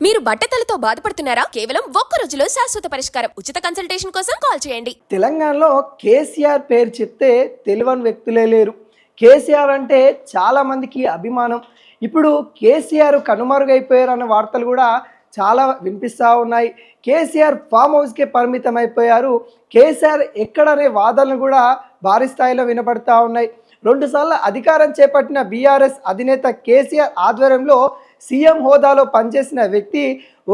మీరు బట్టతలతో బాధపడుతున్నారా? కేవలం ఒక్క రోజులో శాశ్వత పరిష్కారం. ఉచిత కన్సల్టేషన్ కోసం కాల్ చేయండి. తెలంగాణలో కేసీఆర్ పేరు చెప్తే తెలియని వ్యక్తులే లేరు. కేసీఆర్ అంటే చాలా మందికి అభిమానం. ఇప్పుడు కేసీఆర్ కనుమరుగైపోయారన్న వార్తలు కూడా చాలా వినిపిస్తూ ఉన్నాయి. కేసీఆర్ ఫామ్ హౌస్కే పరిమితం అయిపోయారు. కేసీఆర్ ఎక్కడనే వాదనలు కూడా భారీ స్థాయిలో వినపడతా ఉన్నాయి. 2 సార్లు అధికారం చేపట్టిన బీఆర్ఎస్ అధినేత కేసీఆర్ ఆధ్వర్యంలో సీఎం హోదాలో పనిచేసిన వ్యక్తి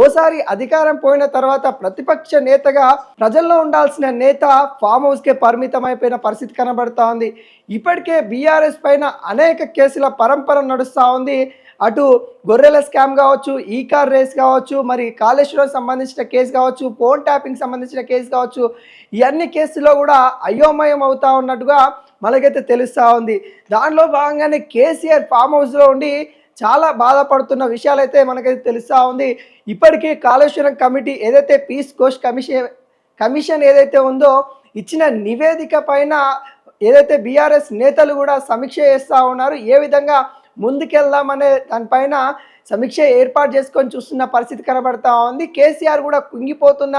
ఓసారి అధికారం పోయిన తర్వాత ప్రతిపక్ష నేతగా ప్రజల్లో ఉండాల్సిన నేత ఫామ్ హౌస్కే పరిమితం అయిపోయిన పరిస్థితి కనబడతా ఉంది. ఇప్పటికే బీఆర్ఎస్ పైన అనేక కేసుల పరంపర నడుస్తూ ఉంది. అటు గొర్రెల స్కామ్ కావచ్చు, ఈ కార్ రేస్ కావచ్చు, మరి కాళేశ్వరం సంబంధించిన కేసు కావచ్చు, ఫోన్ ట్యాపింగ్ సంబంధించిన కేసు కావచ్చు, ఇవన్నీ కేసుల్లో కూడా అయోమయం అవుతా ఉన్నట్టుగా మనకైతే తెలుస్తూ ఉంది. దానిలో భాగంగానే కేసీఆర్ ఫామ్ హౌస్లో ఉండి చాలా బాధపడుతున్న విషయాలైతే మనకైతే తెలుస్తూ ఉంది. ఇప్పటికీ కాళేశ్వరం కమిటీ ఏదైతే పీస్ కోస్ట్ కమిషన్ ఏదైతే ఉందో ఇచ్చిన నివేదిక పైన ఏదైతే బీఆర్ఎస్ నేతలు కూడా సమీక్ష చేస్తూ ఉన్నారు. ఏ విధంగా ముందుకెళ్దామనే దానిపైన సమీక్ష ఏర్పాటు చేసుకొని చూస్తున్న పరిస్థితి కనబడతా ఉంది. కేసీఆర్ కూడా కుంగిపోతున్న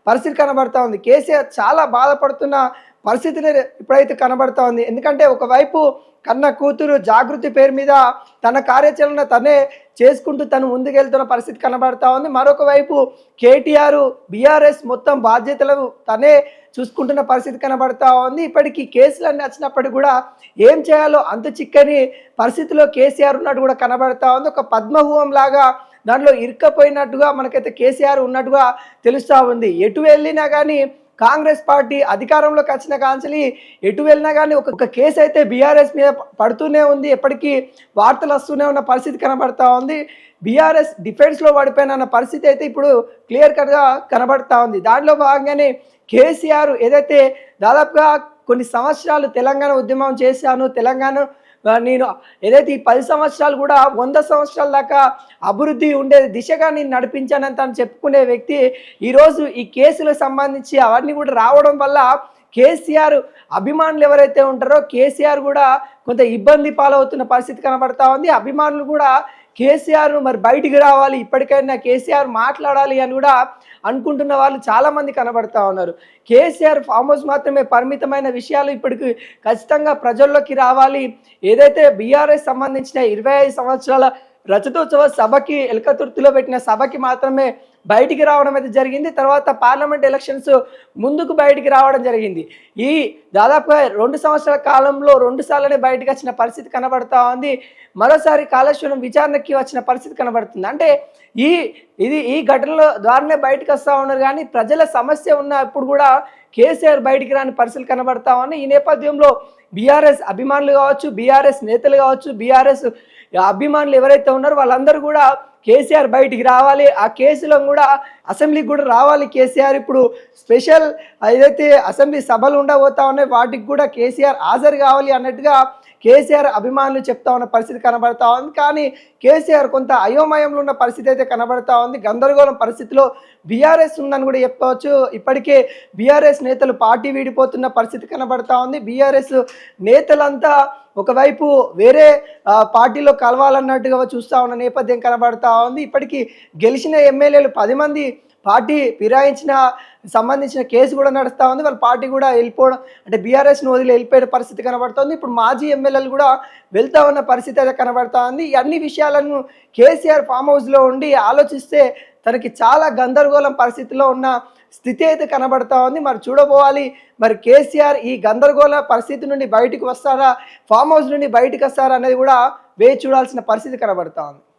పరిస్థితి కనబడతా ఉంది. కేసీఆర్ చాలా బాధపడుతున్న పరిస్థితిని ఇప్పుడైతే కనబడతా ఉంది. ఎందుకంటే ఒకవైపు కన్న కూతురు జాగృతి పేరు మీద తన కార్యాచరణ తనే చేసుకుంటూ తను ముందుకెళ్తున్న పరిస్థితి కనబడతా ఉంది. మరొక వైపు కేటీఆర్ బీఆర్ఎస్ మొత్తం బాధ్యతలను తనే చూసుకుంటున్న పరిస్థితి కనబడతా ఉంది. ఇప్పటికీ కేసులన్నీ వచ్చినప్పటికీ కూడా ఏం చేయాలో అంత చిక్కని పరిస్థితిలో కేసీఆర్ ఉన్నట్టు కూడా కనబడతా ఉంది. ఒక పద్మవ్యూహం లాగా దాంట్లో ఇరుక్కపోయినట్టుగా మనకైతే కేసీఆర్ ఉన్నట్టుగా తెలుస్తూ ఉంది. ఎటు వెళ్ళినా కానీ కాంగ్రెస్ పార్టీ అధికారంలోకి వచ్చిన కాంచెలి ఎటు వెళ్ళినా కానీ ఒక కేసు అయితే బీఆర్ఎస్ మీద పడుతూనే ఉంది. ఎప్పటికీ వార్తలు వస్తూనే ఉన్న పరిస్థితి కనబడతా ఉంది. బీఆర్ఎస్ డిఫెన్స్లో పడిపోయిన పరిస్థితి అయితే ఇప్పుడు క్లియర్ కట్గా కనబడతా ఉంది. దానిలో భాగంగానే కేసీఆర్ ఏదైతే దాదాపుగా కొన్ని సంవత్సరాలు తెలంగాణ ఉద్యమం చేశాను, తెలంగాణ నేను ఏదైతే ఈ 10 సంవత్సరాలు కూడా 100 సంవత్సరాల దాకా అభివృద్ధి ఉండే దిశగా నేను నడిపించానని తను చెప్పుకునే వ్యక్తి ఈరోజు ఈ కేసులకు సంబంధించి అవన్నీ కూడా రావడం వల్ల కేసీఆర్ అభిమానులు ఎవరైతే ఉంటారో కేసీఆర్ కూడా కొంత ఇబ్బంది పాలవుతున్న పరిస్థితి కనబడతా ఉంది. అభిమానులు కూడా కేసీఆర్ మరి బయటికి రావాలి, ఇప్పటికైనా కేసీఆర్ మాట్లాడాలి అని కూడా అనుకుంటున్న వాళ్ళు చాలామంది కనబడతా ఉన్నారు. కేసీఆర్ ఫామ్ హౌస్ మాత్రమే పరిమితమైన విషయాలు ఇప్పటికి ఖచ్చితంగా ప్రజల్లోకి రావాలి. ఏదైతే బీఆర్ఎస్ సంబంధించిన 25 సంవత్సరాల రజతోత్సవ సభకి ఎలకతుర్తిలో పెట్టిన సభకి మాత్రమే బయటికి రావడం అయితే జరిగింది. తర్వాత పార్లమెంట్ ఎలక్షన్స్ ముందుకు బయటికి రావడం జరిగింది. ఈ దాదాపుగా 2 సంవత్సరాల కాలంలో 2 సార్లనే బయటకు వచ్చిన పరిస్థితి కనబడతా ఉంది. మరోసారి కాళేశ్వరం విచారణకి వచ్చిన పరిస్థితి కనబడుతుంది. అంటే ఈ ఘటనల ద్వారానే బయటకు వస్తూ ఉన్నారు. కానీ ప్రజల సమస్య ఉన్నప్పుడు కూడా కేసీఆర్ బయటికి రాని పరిస్థితులు కనబడతా ఉన్నాయి. ఈ నేపథ్యంలో బీఆర్ఎస్ అభిమానులు కావచ్చు, బీఆర్ఎస్ నేతలు కావచ్చు, బీఆర్ఎస్ అభిమానులు ఎవరైతే ఉన్నారో వాళ్ళందరూ కూడా కేసీఆర్ బయటికి రావాలి, ఆ కేసులో కూడా అసెంబ్లీకి కూడా రావాలి. కేసీఆర్ ఇప్పుడు స్పెషల్ ఏదైతే అసెంబ్లీ సభలు ఉండబోతా ఉన్నాయి వాటికి కూడా కేసీఆర్ హాజరు కావాలి అన్నట్టుగా కేసీఆర్ అభిమానులు చెప్తా ఉన్న పరిస్థితి కనబడతా ఉంది. కానీ కేసీఆర్ కొంత అయోమయంలో ఉన్న పరిస్థితి అయితే కనబడతా ఉంది. గందరగోళం పరిస్థితిలో బీఆర్ఎస్ ఉందని కూడా చెప్పవచ్చు. ఇప్పటికే బీఆర్ఎస్ నేతలు పార్టీ వీడిపోతున్న పరిస్థితి కనబడతా ఉంది. బీఆర్ఎస్ నేతలంతా ఒకవైపు వేరే పార్టీలో కలవాలన్నట్టుగా చూస్తూ ఉన్న నేపథ్యం కనబడతా ఉంది. ఇప్పటికీ గెలిచిన ఎమ్మెల్యేలు 10 మంది పార్టీ ఫిరాయించిన సంబంధించిన కేసు కూడా నడుస్తూ ఉంది. వాళ్ళ పార్టీ కూడా వెళ్ళిపోవడం అంటే బీఆర్ఎస్ను వదిలి వెళ్ళిపోయిన పరిస్థితి కనబడుతుంది. ఇప్పుడు మాజీ ఎమ్మెల్యేలు కూడా వెళ్తా ఉన్న పరిస్థితి అయితే కనబడతా ఉంది. ఈ అన్ని విషయాలను కేసీఆర్ ఫామ్ హౌస్లో ఉండి ఆలోచిస్తే తనకి చాలా గందరగోళం పరిస్థితిలో ఉన్న స్థితి అయితే కనబడతా ఉంది. మరి చూడబోవాలి, మరి కేసీఆర్ ఈ గందరగోళ పరిస్థితి నుండి బయటకు వస్తారా, ఫామ్ హౌస్ నుండి బయటకు వస్తారా అనేది కూడా వేచి చూడాల్సిన పరిస్థితి కనబడతా ఉంది.